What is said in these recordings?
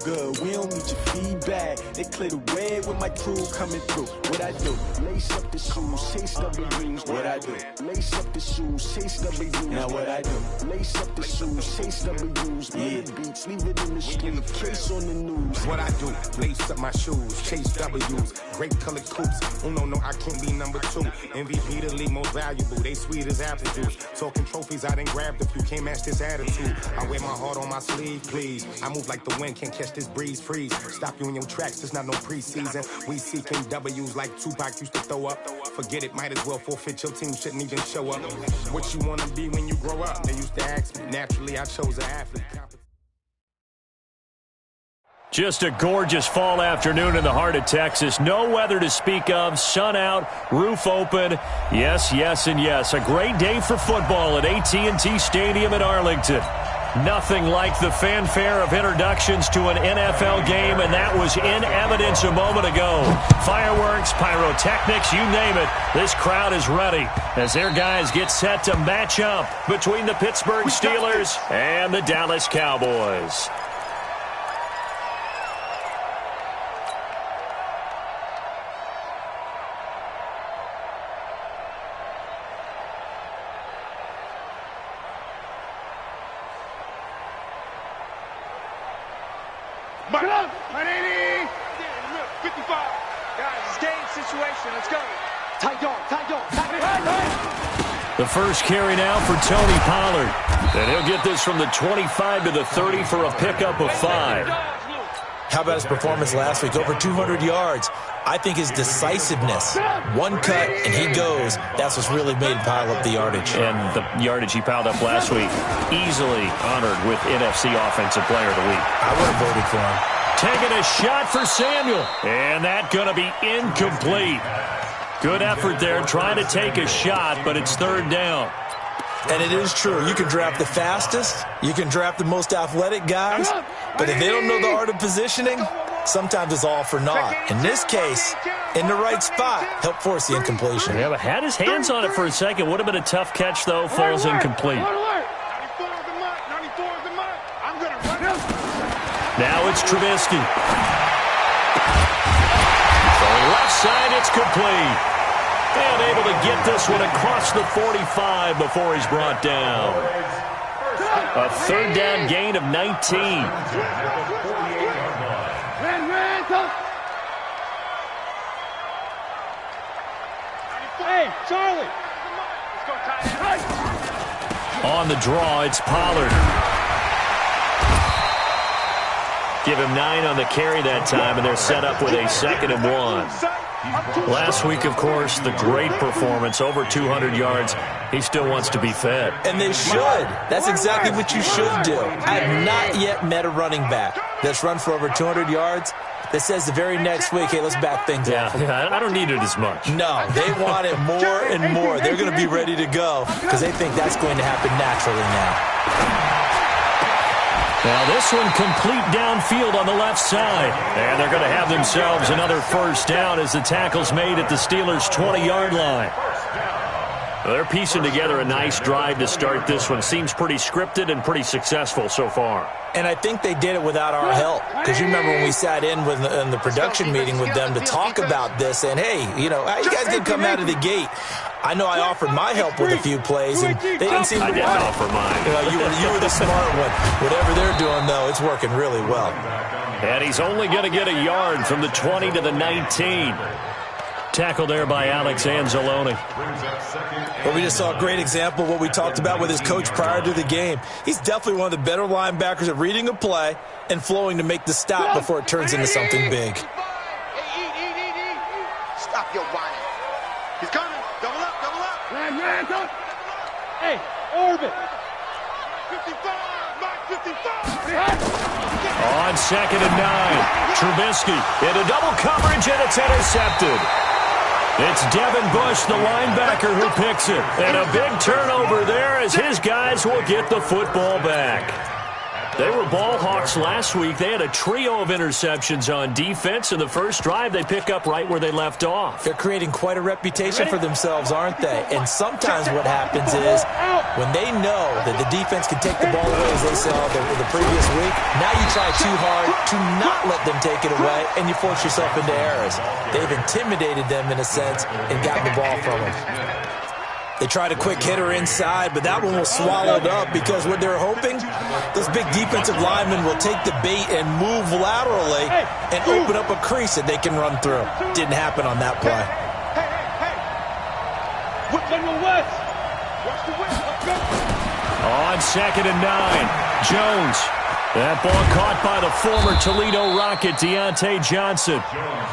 good, we don't need your feedback. They clear the way with my crew coming through. What I do? Lace up the shoes, chase W's. What I do? Lace up the shoes, chase W's. Now what I do? Lace up the shoes, chase W's. Yeah. Beats, leave it in the street, case on the news. What I do? Lace up my shoes, chase W's. Great colored coops. Oh no, I can't be number 2. MVP the league most valuable. They sweet as apple juice. Talking trophies, I done grabbed a few. Can't match this attitude. I wear my heart on my sleeve, please. I move like the wind, can't catch this breeze. Freeze. Stop you in your tracks. It's not no preseason. We seeking W's like Tupac used to throw up. Forget it, might as well forfeit. Your team shouldn't even show up. What you wanna be when you grow up? They used to ask me. Naturally, I chose an athlete. Just a gorgeous fall afternoon in the heart of Texas. No weather to speak of. Sun out, roof open. Yes, yes, and yes. A great day for football at AT&T Stadium in Arlington. Nothing like the fanfare of introductions to an NFL game, and that was in evidence a moment ago. Fireworks, pyrotechnics, you name it. This crowd is ready as their guys get set to match up between the Pittsburgh Steelers and the Dallas Cowboys. Back up! 180! 55! Guys, it's game situation. Let's go. Tight dog, tight dog, tight. The first carry now for Tony Pollard. And he'll get this from the 25 to the 30 for a pickup of 5. How about his performance last week? Over 200 yards. I think his decisiveness, one cut and he goes, that's what's really made him pile up the yardage. And the yardage he piled up last week, easily honored with NFC Offensive Player of the Week. I would have voted for him. Taking a shot for Samuel. And that going to be incomplete. Good effort there trying to take a shot, but it's third down. And it is true. You can draft the fastest. You can draft the most athletic guys. But if they don't know the art of positioning, sometimes it's all for naught. In this case, in the right spot, help force the incompletion. Yeah, but had his hands on it for a second. Would have been a tough catch, though. Falls incomplete. Now it's Trubisky. From left side, it's complete. And able to get this one across the 45 before he's brought down. A third down gain of 19. Hey, Charlie! On the draw, it's Pollard. Give him 9 on the carry that time, and they're set up with a 2nd and 1. Last week, of course, the great performance, over 200 yards. He still wants to be fed. And they should. That's exactly what you should do. I have not yet met a running back that's run for over 200 yards that says the very next week, hey, let's back things up. Yeah, I don't need it as much. No, they want it more and more. They're going to be ready to go because they think that's going to happen naturally now. Now this one complete downfield on the left side. And they're going to have themselves another first down as the tackle's made at the Steelers' 20-yard line. Well, they're piecing together a nice drive to start this one. Seems pretty scripted and pretty successful so far. And I think they did it without our help. Because you remember when we sat in the production meeting with them to talk about this. And, hey, you know, how you guys didn't come out of the gate? I know I offered my help with a few plays, and they didn't seem to want it. I didn't offer mine. You were the smart one. Whatever they're doing, though, it's working really well. And he's only going to get a yard from the 20 to the 19. Tackled there by Alex Anzalone. Well, we just saw a great example of what we talked about with his coach prior to the game. He's definitely one of the better linebackers at reading a play and flowing to make the stop before it turns into something big. Stop your whining. He's coming. Double up, double up. Land, hey, orbit. 55, Mike 55. On 2nd and 9, Trubisky into double coverage, and it's intercepted. It's Devin Bush, the linebacker, who picks it. And a big turnover there as his guys will get the football back. They were ball hawks last week. They had a trio of interceptions on defense. In the first drive, they pick up right where they left off. They're creating quite a reputation for themselves, aren't they? And sometimes what happens is when they know that the defense can take the ball away, as they saw the previous week, now you try too hard to not let them take it away, and you force yourself into errors. They've intimidated them in a sense and gotten the ball from them. They tried a quick hitter inside, but that one was swallowed up because what they're hoping, those big defensive linemen will take the bait and move laterally and open up a crease that they can run through. Didn't happen on that play. Which one will West? Watch the West. Let's go. On 2nd and 9, Jones. That ball caught by the former Toledo Rocket, Deontay Johnson.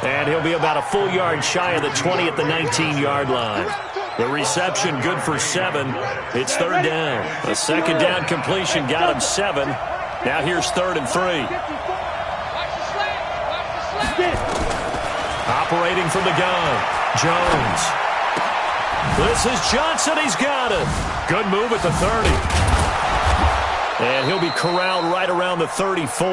And he'll be about a full yard shy of the 20 at the 19-yard line. The reception good for 7. It's 3rd down. A 2nd down completion got him 7. Now here's 3rd and 3. Operating from the gun, Jones. This is Johnson. He's got it. Good move at the 30. And he'll be corralled right around the 34.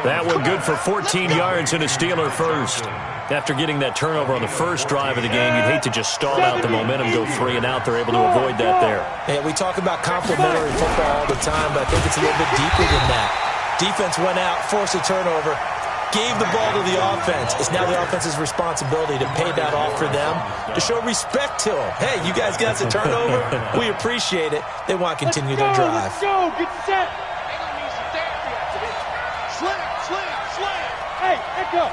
That one good for 14 yards and a Steeler first. After getting that turnover on the first drive of the game, you'd hate to just stall out the momentum, go 3 and out. They're able to avoid that there. Yeah, we talk about complementary football all the time, but I think it's a little bit deeper than that. Defense went out, forced a turnover, gave the ball to the offense. It's now the offense's responsibility to pay that off for them, to show respect to them. Hey, you guys got the turnover? We appreciate it. They want to continue their drive. Let's go. Get set. Slam. Hey, echo.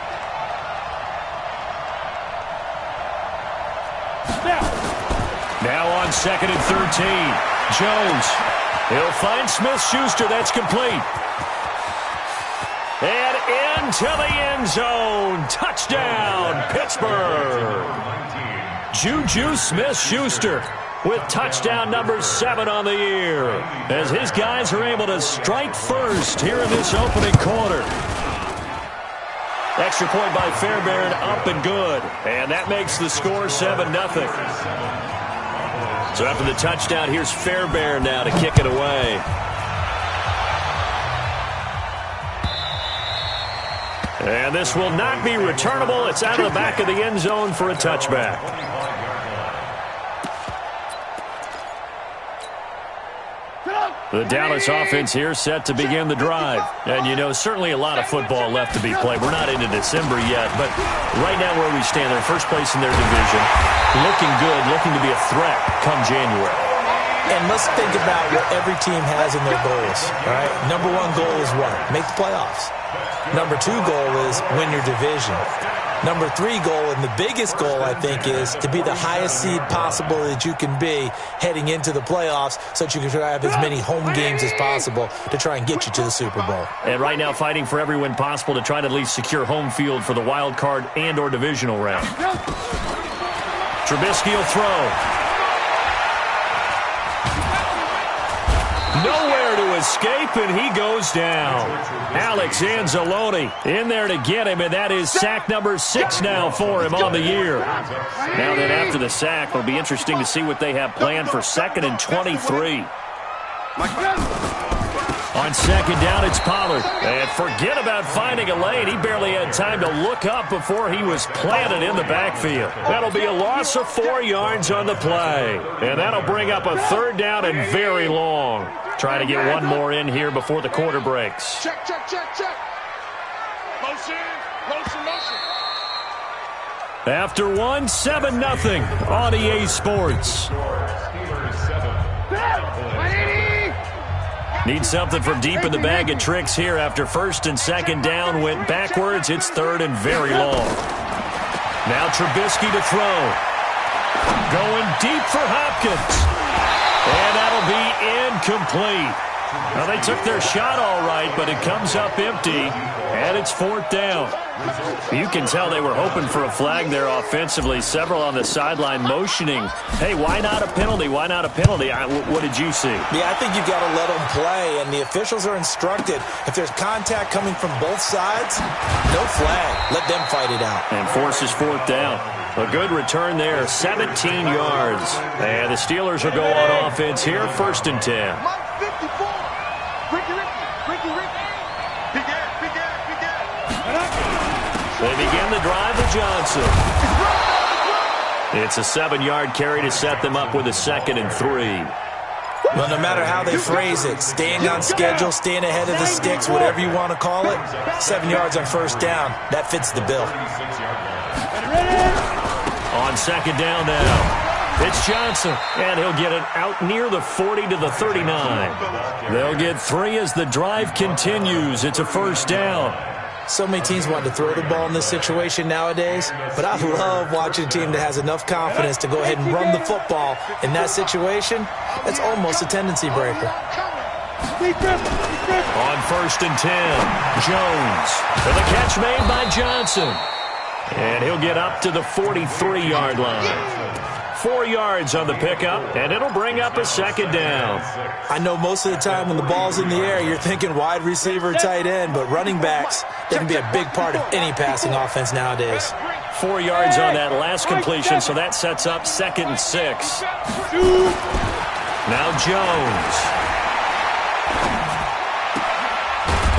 Now on 2nd and 13, Jones. He'll find Smith-Schuster. That's complete. And into the end zone. Touchdown, Pittsburgh. Juju Smith-Schuster with touchdown number 7 on the year, as his guys are able to strike first here in this opening quarter. Extra point by Fairbairn, up and good. And that makes the score 7-0. So after the touchdown, here's Fairbairn now to kick it away. And this will not be returnable. It's out of the back of the end zone for a touchback. The Dallas offense here set to begin the drive. And, you know, certainly a lot of football left to be played. We're not into December yet, but right now where we stand, they're first place in their division. Looking good, looking to be a threat come January. And let's think about what every team has in their goals, all right? Number 1 goal is what? Make the playoffs. Number 2 goal is win your division. Number 3 goal, and the biggest goal, I think, is to be the highest seed possible that you can be heading into the playoffs so that you can have as many home games as possible to try and get you to the Super Bowl. And right now fighting for every win possible to try to at least secure home field for the wild card and or divisional round. Trubisky will throw. Nowhere to escape, and he goes down. Alex Anzalone in there to get him, and that is sack number 6 now for him on the year. Now then, after the sack, it'll be interesting to see what they have planned for 2nd and 23. On 2nd down, it's Pollard. And forget about finding a lane. He barely had time to look up before he was planted in the backfield. That'll be a loss of 4 yards on the play. And that'll bring up a 3rd down and very long. Try to get one more in here before the quarter breaks. Check. Motion. After one, 7-0 on EA Sports. Need something from deep in the bag of tricks here after 1st and 2nd down went backwards. It's 3rd and very long. Now Trubisky to throw. Going deep for Hopkins. And that'll be incomplete. Well, they took their shot all right, but it comes up empty, and it's 4th down. You can tell they were hoping for a flag there offensively. Several on the sideline motioning, hey, why not a penalty? Why not a penalty? What did you see? Yeah, I think you've got to let them play, and the officials are instructed. If there's contact coming from both sides, no flag. Let them fight it out. And forces 4th down. A good return there, 17 yards. And the Steelers will go on offense here, 1st and 10. Mike 54. Ricky. They begin the drive with Johnson. It's a 7-yard carry to set them up with a 2nd and 3. Well, no matter how they phrase it, staying on schedule, staying ahead of the sticks, whatever you want to call it, 7 yards on first down, that fits the bill. On 2nd down now, it's Johnson, and he'll get it out near the 40 to the 39. They'll get 3 as the drive continues. It's a first down. So many teams want to throw the ball in this situation nowadays, but I love watching a team that has enough confidence to go ahead and run the football in that situation. That's almost a tendency breaker. On 1st and 10, Jones for the catch made by Johnson. And he'll get up to the 43-yard line. 4 yards on the pickup, and it'll bring up a 2nd down. I know most of the time when the ball's in the air, you're thinking wide receiver, tight end, but running backs, they can be a big part of any passing offense nowadays. 4 yards on that last completion, so that sets up 2nd and 6. Now Jones.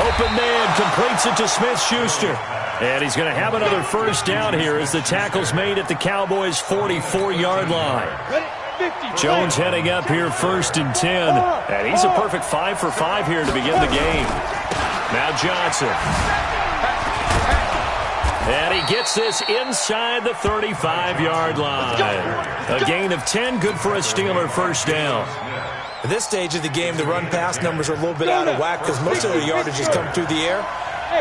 Open man, completes it to Smith-Schuster. And he's going to have another first down here as the tackle's made at the Cowboys' 44-yard line. Jones heading up here 1st and 10. And he's a perfect 5 for 5 here to begin the game. Now Johnson. And he gets this inside the 35-yard line. A gain of 10, good for a Steeler first down. At this stage of the game, the run-pass numbers are a little bit out of whack because most of the yardage has come through the air.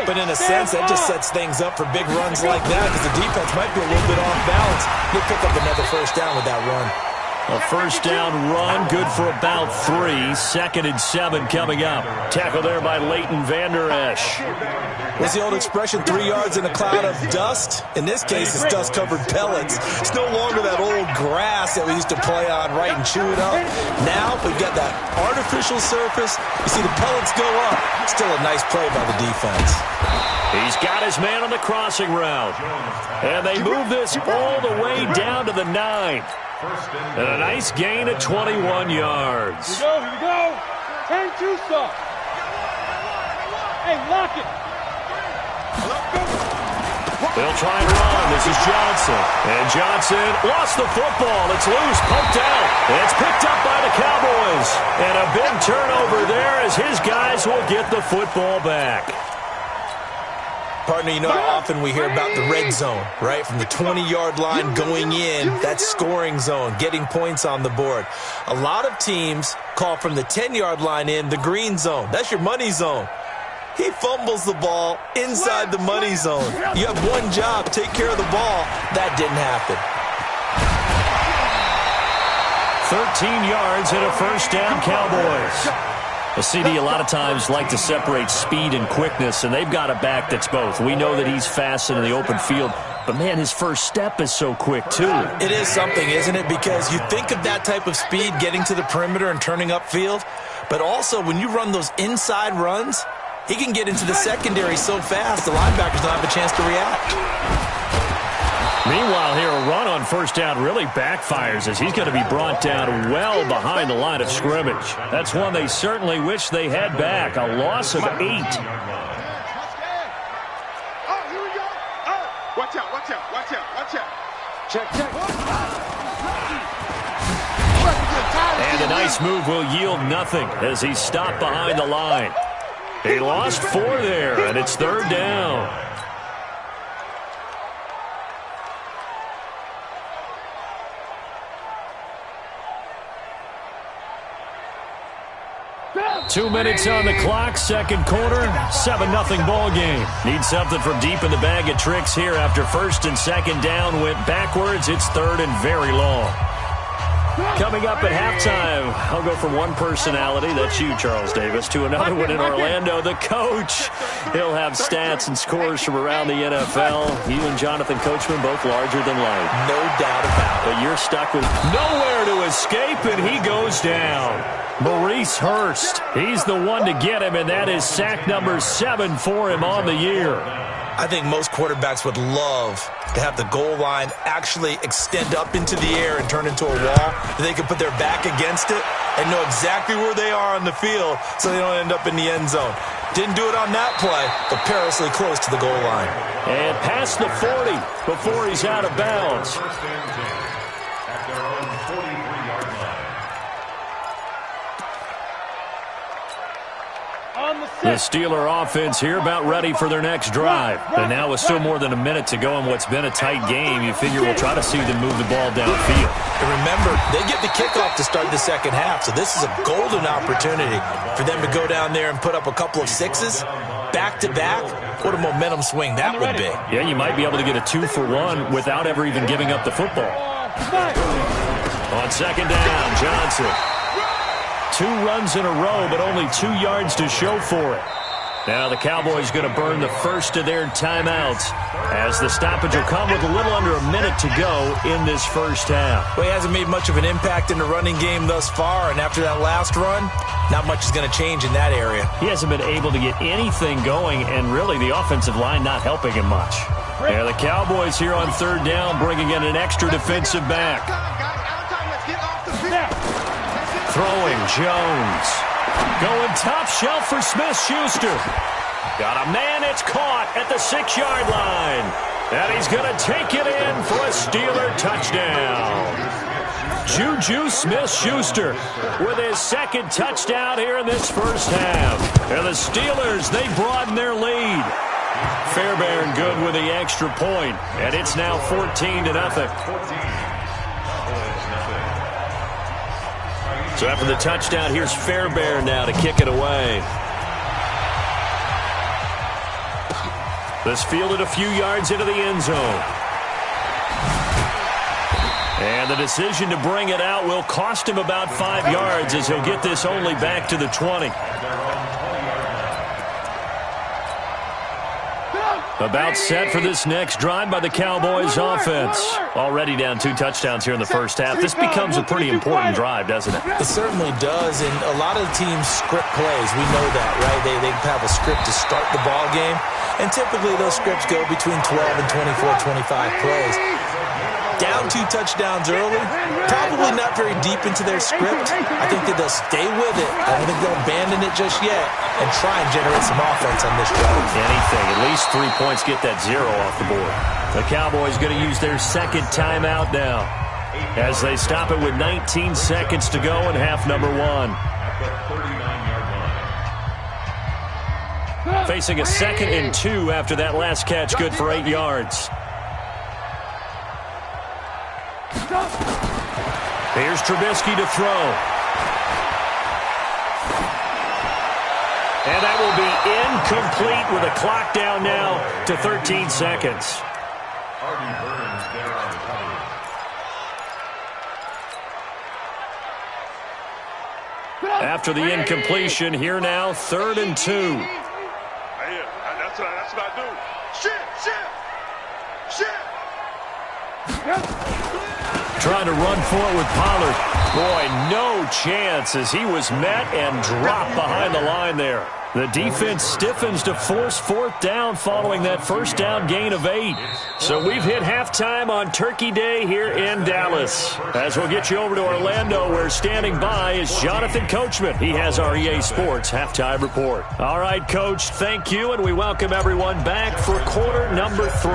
But in a sense, that just sets things up for big runs like that because the defense might be a little bit off balance. They'll pick up another first down with that run. A first down run, good for about 3. 2nd and 7 coming up. Tackle there by Leighton Vander Esch. What's the old expression, 3 yards in a cloud of dust? In this case, it's dust-covered pellets. It's no longer that old grass that we used to play on, right, and chew it up. Now we've got that artificial surface. You see the pellets go up. Still a nice play by the defense. He's got his man on the crossing route. And they move this all the way down to the 9. And a nice gain of 21 yards. Here we go. 10-2 stuff. Hey, lock it. They'll try and run. This is Johnson. And Johnson lost the football. It's loose, poked out. And it's picked up by the Cowboys. And a big turnover there as his guys will get the football back. Partner, you know how often we hear about the red zone, right? From the 20-yard line going in, that scoring zone, getting points on the board. A lot of teams call from the 10-yard line in the green zone. That's your money zone. He fumbles the ball inside the money zone. You have one job, take care of the ball. That didn't happen. 13 yards and a first down, Cowboys. A CD a lot of times like to separate speed and quickness, and they've got a back that's both. We know that he's fast in the open field, but, man, his first step is so quick, too. It is something, isn't it? Because you think of that type of speed getting to the perimeter and turning upfield, but also when you run those inside runs, he can get into the secondary so fast the linebackers don't have a chance to react. Meanwhile, here, a run on first down really backfires as he's going to be brought down well behind the line of scrimmage. That's one they certainly wish they had back. A loss of 8. Oh, here we go. Oh, watch out, watch out, watch out, watch out. Check, check. And a nice move will yield nothing as he's stopped behind the line. He lost 4 there, and it's 3rd down. Two minutes on the clock, second quarter, 7-0 ball game. Need something from deep in the bag of tricks here after first and second down went backwards. It's 3rd and very long. Coming up at halftime, I'll go from one personality, that's you, Charles Davis, to another one in Orlando, the coach. He'll have stats and scores from around the NFL. You and Jonathan Coachman both larger than life. No doubt about it. But you're stuck with nowhere to escape, and he goes down. Maurice Hurst, he's the one to get him, and that is sack number 7 for him on the year. I think most quarterbacks would love to have the goal line actually extend up into the air and turn into a wall. They can put their back against it and know exactly where they are on the field so they don't end up in the end zone. Didn't do it on that play, but perilously close to the goal line. And past the 40 before he's out of bounds. The Steeler offense here about ready for their next drive. And now with still more than a minute to go in what's been a tight game, you figure we'll try to see them move the ball downfield. And remember, they get the kickoff to start the second half, so this is a golden opportunity for them to go down there and put up a couple of sixes back-to-back. What a momentum swing that would be. Yeah, you might be able to get a 2-for-1 without ever even giving up the football. On second down, Johnson. 2 runs in a row, but only 2 yards to show for it. Now the Cowboys going to burn the first of their timeouts as the stoppage will come with a little under a minute to go in this first half. Well, he hasn't made much of an impact in the running game thus far, and after that last run, not much is going to change in that area. He hasn't been able to get anything going, and really the offensive line not helping him much. Yeah, the Cowboys here on third down bringing in an extra defensive back. Throwing Jones. Going top shelf for Smith-Schuster. Got a man, it's caught at the 6-yard line. And he's going to take it in for a Steeler touchdown. Juju Smith-Schuster with his second touchdown here in this first half. And the Steelers, they broaden their lead. Fairbairn good with the extra point, and it's now 14-0. So after the touchdown, here's Fairbairn now to kick it away. This fielded a few yards into the end zone. And the decision to bring it out will cost him about 5 yards as he'll get this only back to the 20. About set for this next drive by the Cowboys offense. Already down 2 touchdowns here in the first half. This becomes a pretty important drive, doesn't it? It certainly does, and a lot of the teams script plays. We know that, right? They have a script to start the ball game, and typically those scripts go between 12 and 24, 25 plays. Down 2 touchdowns early, probably not very deep into their script. I think that they'll stay with it. I don't think they'll abandon it just yet and try and generate some offense on this drive. Anything, at least 3 points, get that 0 off the board. The Cowboys going to use their second timeout now as they stop it with 19 seconds to go in half number 1. Facing a 2nd and 2 after that last catch, good for 8 yards. Here's Trubisky to throw. And that will be incomplete with a clock down now to 13 seconds. After the incompletion, here now, 3rd and 2. That's what I do. Shit. Trying to run for it with Pollard. Boy, no chance as he was met and dropped behind the line there. The defense stiffens to force 4th down following that first down gain of 8. So we've hit halftime on Turkey Day here in Dallas. As we'll get you over to Orlando, where standing by is Jonathan Coachman. He has our EA Sports halftime report. All right, Coach, thank you, and we welcome everyone back for quarter number 3.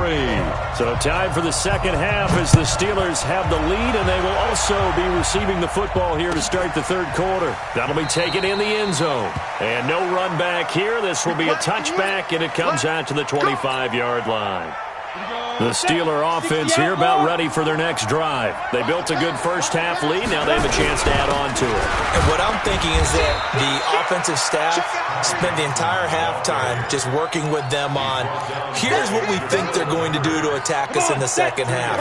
So time for the second half as the Steelers have the lead, and they will also be receiving the football here to start the 3rd quarter. That'll be taken in the end zone. And no run back here. This will be a touchback, and it comes out to the 25-yard line. The Steeler offense here about ready for their next drive. They built a good first half lead. Now they have a chance to add on to it. And what I'm thinking is that the offensive staff spent the entire halftime just working with them on, here's what we think they're going to do to attack us in the second half.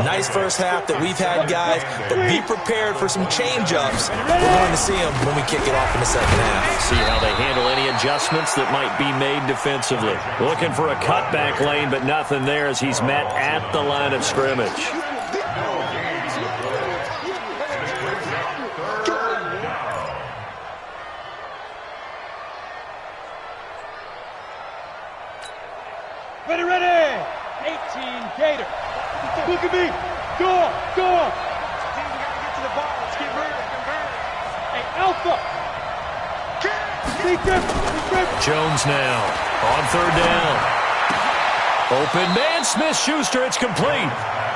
Nice first half that we've had, guys, but be prepared for some change-ups. We're going to see them when we kick it off in the second half. See how they handle any adjustments that might be made defensively. Looking for a cutback lane, but nothing there as he's met at the line of scrimmage. Ready. 18 Gator. Look at me. Go on. We got to get to the ball. Let's get rid of it. Hey, Alpha. Jones now on third down. Open man, Smith-Schuster, it's complete.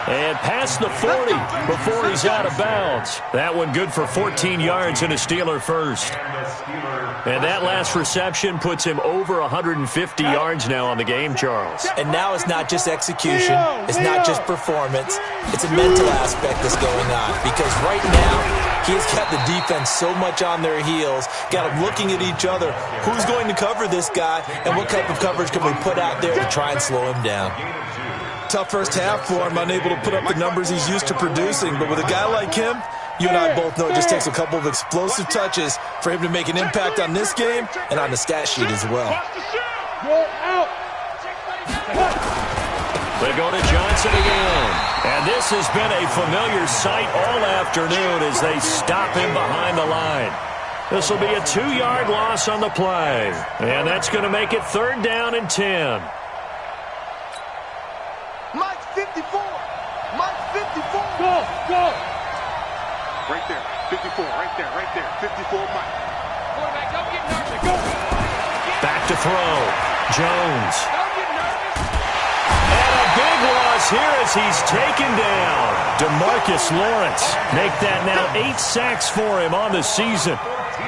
And past the 40 before he's out of bounds. That one good for 14 yards and a Steeler first. And that last reception puts him over 150 yards now on the game, Charles. And now it's not just execution. It's not just performance. It's a mental aspect that's going on. Because right now, he's got the defense so much on their heels, got them looking at each other. Who's going to cover this guy, and what type of coverage can we put out there to try and slow him down? Tough first half for him, unable to put up the numbers he's used to producing. But with a guy like him, you and I both know it just takes a couple of explosive touches for him to make an impact on this game and on the stat sheet as well. They go to Johnson again. And this has been a familiar sight all afternoon as they stop him behind the line. This will be a 2-yard loss on the play. And that's going to make it 3rd down and 10. Mike 54. Mike 54. Go. Right there. 54. Right there. 54 Mike. Quarterback, don't get nervous. Go. Back to throw. Jones. Don't get nervous. And a big loss here as he's taken down. DeMarcus Lawrence. Make that now 8 sacks for him on the season.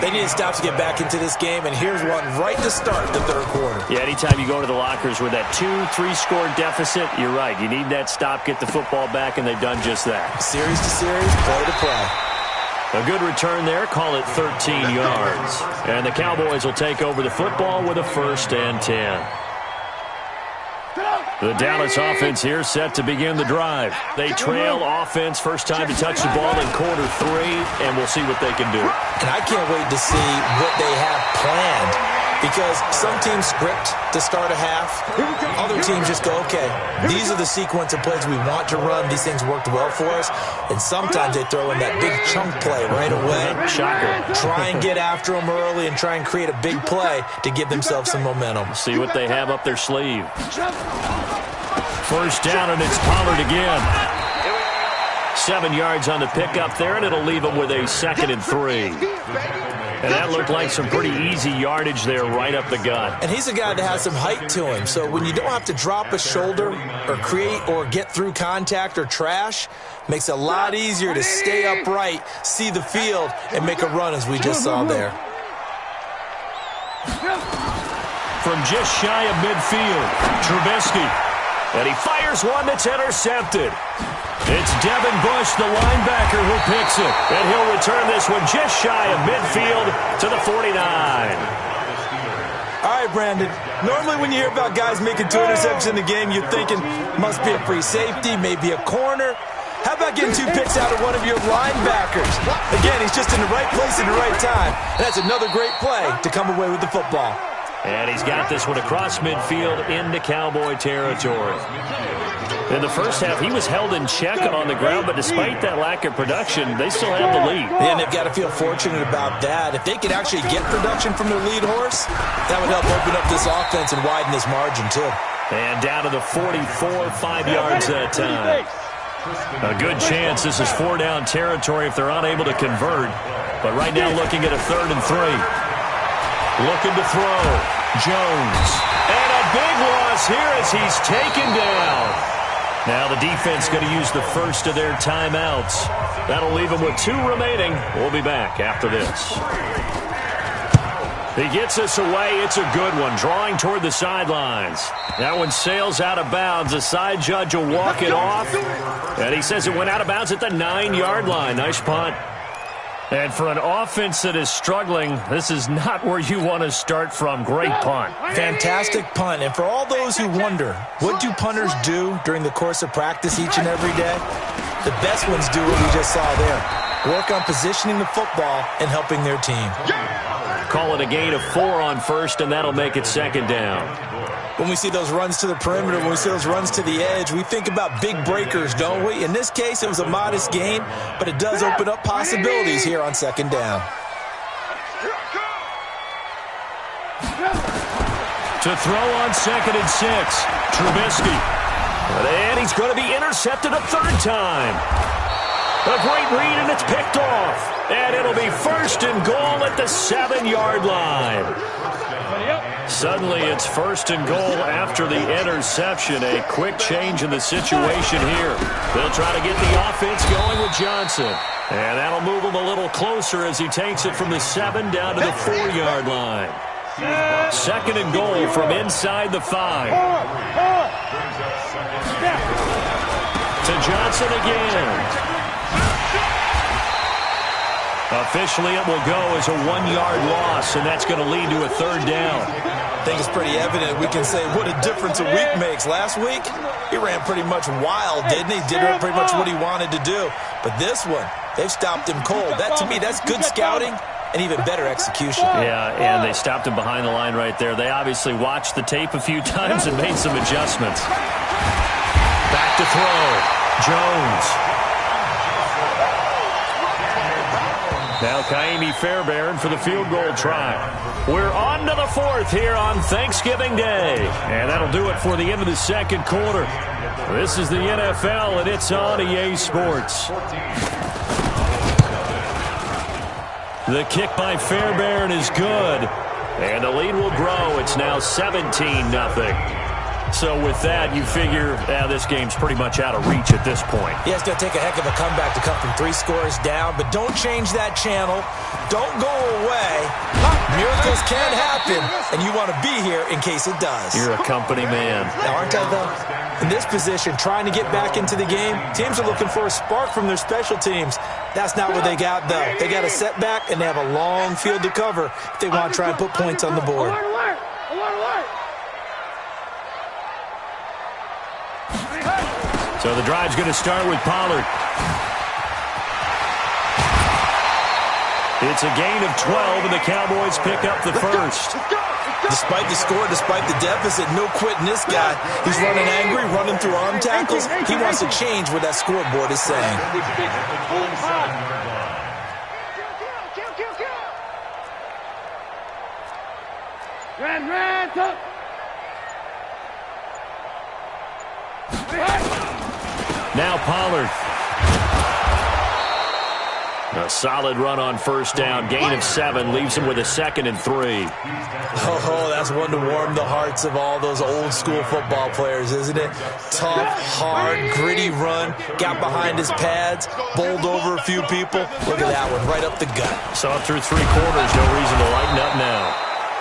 They need to stop to get back into this game, and here's one right to start the 3rd quarter. Yeah, anytime you go to the lockers with that 2-3-score deficit, you're right. You need that stop, get the football back, and they've done just that. Series to series, play to play. A good return there, call it 13 yards. And the Cowboys will take over the football with a 1st and 10. The Dallas offense here set to begin the drive. They trail offense, first time to touch the ball in quarter 3, and we'll see what they can do. And I can't wait to see what they have planned, because some teams script to start a half. Other teams just go, okay, these are the sequence of plays we want to run. These things worked well for us. And sometimes they throw in that big chunk play right away. Shocker. Try and get after them early and try and create a big play to give themselves some momentum. See what they have up their sleeve. First down, and it's Pollard again. 7 yards on the pickup there, and it'll leave him with a 2nd and 3. And that looked like some pretty easy yardage there right up the gut. And he's a guy that has some height to him. So when you don't have to drop a shoulder or create or get through contact or trash, makes it a lot easier to stay upright, see the field, and make a run as we just saw there. From just shy of midfield, Trubisky. And he fires one that's intercepted. It's Devin Bush, the linebacker, who picks it. And he'll return this one just shy of midfield to the 49. All right, Brandon. Normally when you hear about guys making 2 interceptions in the game, you're thinking must be a free safety, maybe a corner. How about getting 2 picks out of one of your linebackers? Again, he's just in the right place at the right time. And that's another great play to come away with the football. And he's got this one across midfield into Cowboy territory. In the first half, he was held in check on the ground, but despite that lack of production, they still have the lead. And they've got to feel fortunate about that. If they could actually get production from their lead horse, that would help open up this offense and widen this margin, too. And down to the 44, 5 yards that time. A good chance this is 4-down territory if they're unable to convert. But right now looking at a 3rd and 3. Looking to throw. Jones. And a big loss here as he's taken down. Now the defense going to use the first of their timeouts. That'll leave them with 2 remaining. We'll be back after this. He gets us away. It's a good one. Drawing toward the sidelines. That one sails out of bounds. The side judge will walk it off. And he says it went out of bounds at the 9-yard line. Nice punt. And for an offense that is struggling, this is not where you want to start from. Great punt. Fantastic punt. And for all those who wonder, what do punters do during the course of practice each and every day? The best ones do what we just saw there. Work on positioning the football and helping their team. Call it a gain of 4 on first, and that'll make it 2nd down. When we see those runs to the perimeter, when we see those runs to the edge, we think about big breakers, don't we? In this case, it was a modest gain, but it does open up possibilities here on 2nd down. To throw on 2nd and 6, Trubisky. And he's going to be intercepted a 3rd time. A great read, and it's picked off. And it'll be first and goal at the 7-yard line. Suddenly it's first and goal after the interception. A quick change in the situation here. They'll try to get the offense going with Johnson. And that'll move him a little closer as he takes it from the 7 down to the 4-yard line. Second and goal from inside the 5. To Johnson again. Officially, it will go as a 1-yard loss, and that's going to lead to a third down. I think it's pretty evident. We can say what a difference a week makes. Last week, he ran pretty much wild, didn't he? Did pretty much what he wanted to do. But this one, they've stopped him cold. That, to me, that's good scouting and even better execution. Yeah, and they stopped him behind the line right there. They obviously watched the tape a few times and made some adjustments. Back to throw. Jones. Now Kaimi Fairbairn for the field goal try. We're on to the 4th here on Thanksgiving Day. And that'll do it for the end of the second quarter. This is the NFL, and it's on EA Sports. The kick by Fairbairn is good. And the lead will grow. It's now 17-0. So with that, you figure this game's pretty much out of reach at this point. Yeah, it's going to take a heck of a comeback to come from 3 scores down, but don't change that channel. Don't go away. Miracles can happen, and you want to be here in case it does. You're a company man. Now, aren't I, though? In this position, trying to get back into the game, teams are looking for a spark from their special teams. That's not what they got, though. They got a setback, and they have a long field to cover if they want to try and put points on the board. So the drive's going to start with Pollard. It's a gain of 12, and the Cowboys pick up the first. Despite the score, despite the deficit, no quitting this guy. He's running angry, running through arm tackles. He wants to change what that scoreboard is saying. Now Pollard. A solid run on first down. Gain of 7 leaves him with a 2nd and 3. Oh, that's one to warm the hearts of all those old school football players, isn't it? Tough, hard, gritty run. Got behind his pads, bowled over a few people. Look at that one, right up the gut. Saw through 3 quarters. No reason to lighten up now.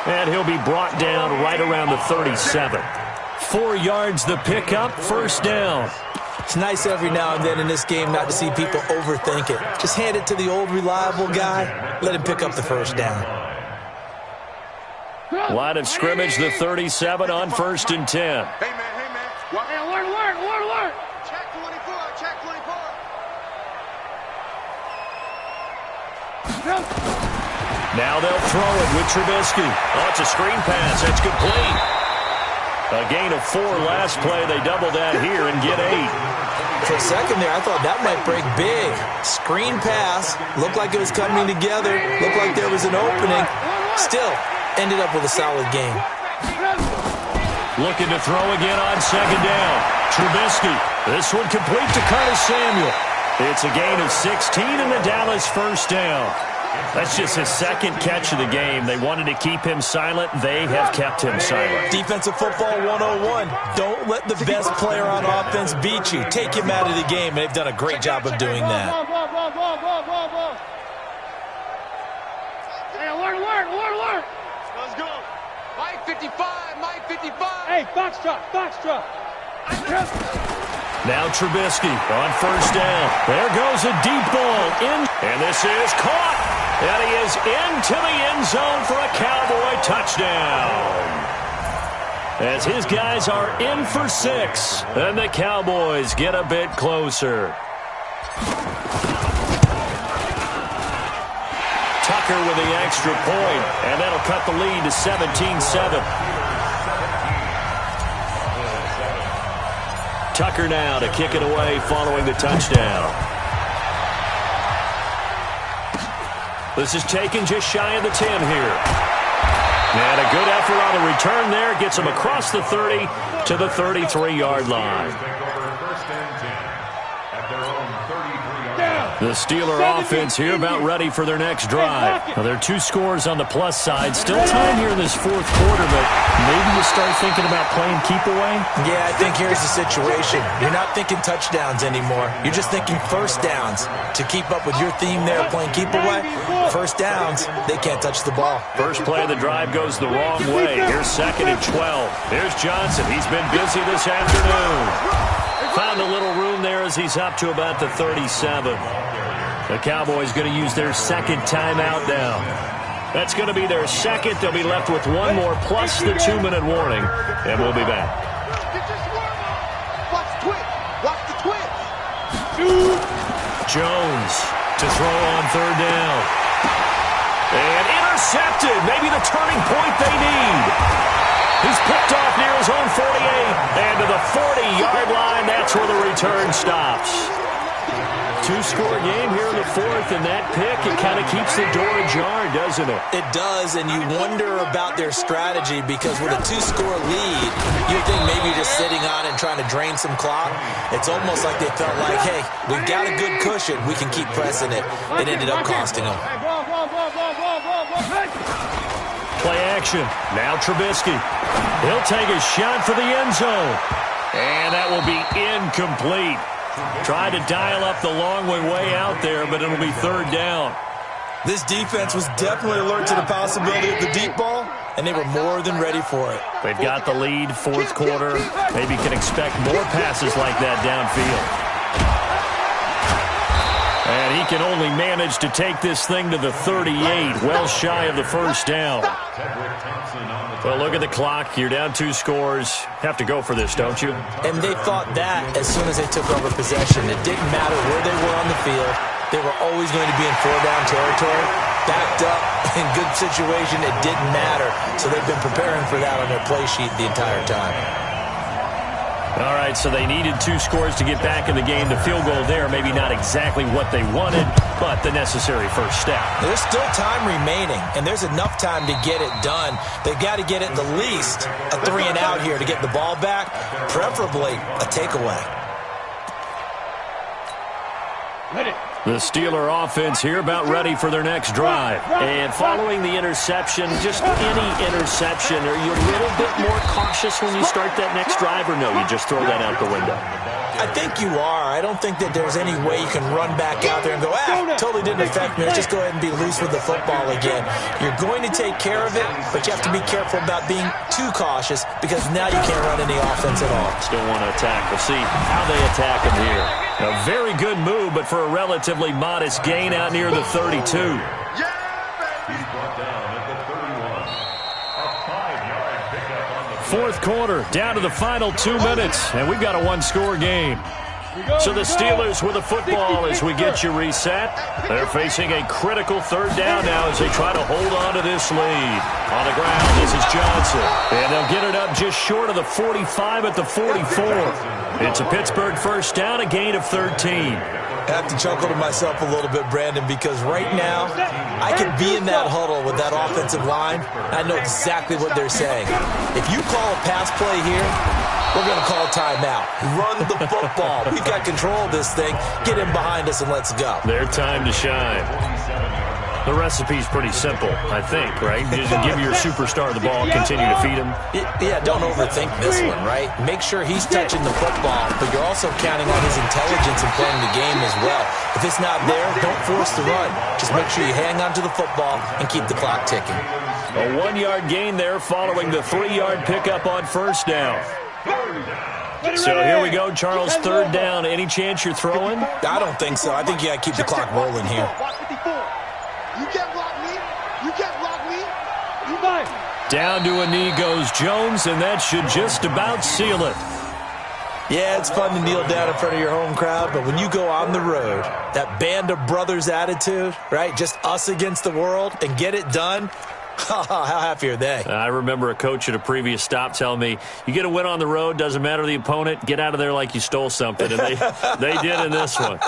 And he'll be brought down right around the 37. 4 yards the pickup, first down. It's nice every now and then in this game not to see people overthink it. Just hand it to the old reliable guy. Let him pick up the first down. Line of scrimmage, the 37 on 1st and 10. Hey, man. Hey, alert. Check 24. Now they'll throw it with Trubisky. Oh, it's a screen pass. That's complete. A gain of 4 last play. They double that here and get 8. For a second there, I thought that might break big. Screen pass. Looked like it was coming together. Looked like there was an opening. Still, ended up with a solid game. Looking to throw again on 2nd down. Trubisky. This one complete to Curtis Samuel. It's a gain of 16 and the Dallas first down. That's just his 2nd catch of the game. They wanted to keep him silent. They have kept him silent. Defensive football 101. Don't let the best player on offense beat you. Take him out of the game, and they've done a great job of doing that. Hey, alert. Let's go. Mike 55. Hey, Foxtrot. Now Trubisky on first down. There goes a deep ball in. And this is caught. And he is into the end zone for a Cowboy touchdown. As his guys are in for 6. And the Cowboys get a bit closer. Tucker with the extra point. And that'll cut the lead to 17-7. Tucker now to kick it away following the touchdown. This is taken just shy of the 10 here. And a good effort on the return there. Gets him across the 30 to the 33-yard line. The Steeler offense here about ready for their next drive. Now, there are 2 scores on the plus side. Still time here in this 4th quarter, but maybe you start thinking about playing keep away? Yeah, I think here's the situation. You're not thinking touchdowns anymore. You're just thinking first downs. To keep up with your theme there, playing keep away, first downs, they can't touch the ball. First play of the drive goes the wrong way. Here's 2nd and 12. Here's Johnson. He's been busy this afternoon. Found a little room there as he's up to about the 37. The Cowboys going to use their 2nd timeout now. That's going to be their 2nd. They'll be left with 1 more plus the 2-minute warning, and we'll be back. Watch the twitch. Watch the twitch. Jones to throw on 3rd down. And intercepted. Maybe the turning point they need. He's picked off near his own 48. And to the 40-yard line, that's where the return stops. 2-score game here in the 4th, and that pick, it kind of keeps the door ajar, doesn't it? It does, and you wonder about their strategy because with a 2-score lead, you think maybe you're just sitting on and trying to drain some clock. It's almost like they felt like, hey, we've got a good cushion. We can keep pressing it. It ended up costing them. Play action. Now Trubisky. He'll take a shot for the end zone. And that will be incomplete. Tried to dial up the long way out there, but it'll be 3rd down. This defense was definitely alert to the possibility of the deep ball, and they were more than ready for it. They've got the lead, 4th quarter. Maybe can expect more passes like that downfield. And he can only manage to take this thing to the 38, well shy of the 1st down. Well, look at the clock. You're down 2 scores. Have to go for this, don't you? And they thought that as soon as they took over possession. It didn't matter where they were on the field. They were always going to be in 4-down territory. Backed up, in good situation, it didn't matter. So they've been preparing for that on their play sheet the entire time. All right, so they needed 2 scores to get back in the game. The field goal there, maybe not exactly what they wanted, but the necessary first step. There's still time remaining, and there's enough time to get it done. They've got to get it the least a 3-and-out here to get the ball back, preferably a takeaway. The Steeler offense here about ready for their next drive. And following the interception, just any interception, are you a little bit more cautious when you start that next drive, or no, you just throw that out the window? I think you are. I don't think that there's any way you can run back out there and go, totally didn't affect me. Let's just go ahead and be loose with the football again. You're going to take care of it, but you have to be careful about being too cautious because now you can't run any offense at all. Still want to attack. We'll see how they attack him here. A very good move, but for a relatively modest gain out near the 32. He's brought down at the 31. A 5-yard pickup on the 4th quarter, down to the final 2 minutes, and we've got a 1-score game. So the Steelers with the football as we get you reset. They're facing a critical 3rd down now as they try to hold on to this lead. On the ground, this is Johnson. And they'll get it up just short of the 45 at the 44. It's a Pittsburgh first down, a gain of 13. I have to chuckle to myself a little bit, Brandon, because right now I could be in that huddle with that offensive line. I know exactly what they're saying. If you call a pass play here, we're going to call timeout. Run the football. We've got control of this thing. Get in behind us and let's go. Their time to shine. The recipe's pretty simple, I think, right? Just give your superstar the ball, continue to feed him. Yeah, don't overthink this one, right? Make sure he's touching the football, but you're also counting on his intelligence in playing the game as well. If it's not there, don't force the run. Just make sure you hang on to the football and keep the clock ticking. A 1-yard gain there following the 3-yard pickup on first down. So here we go, Charles, 3rd down. Any chance you're throwing? I don't think so. I think you got to keep the clock rolling here. You can't block me. You can't block me. You might. Down to a knee goes Jones, and that should just about seal it. Yeah, it's fun to kneel down in front of your home crowd, but when you go on the road, that band of brothers attitude, right, just us against the world, and get it done, how happy are they? I remember a coach at a previous stop telling me, you get a win on the road, doesn't matter the opponent, get out of there like you stole something, and they did in this one.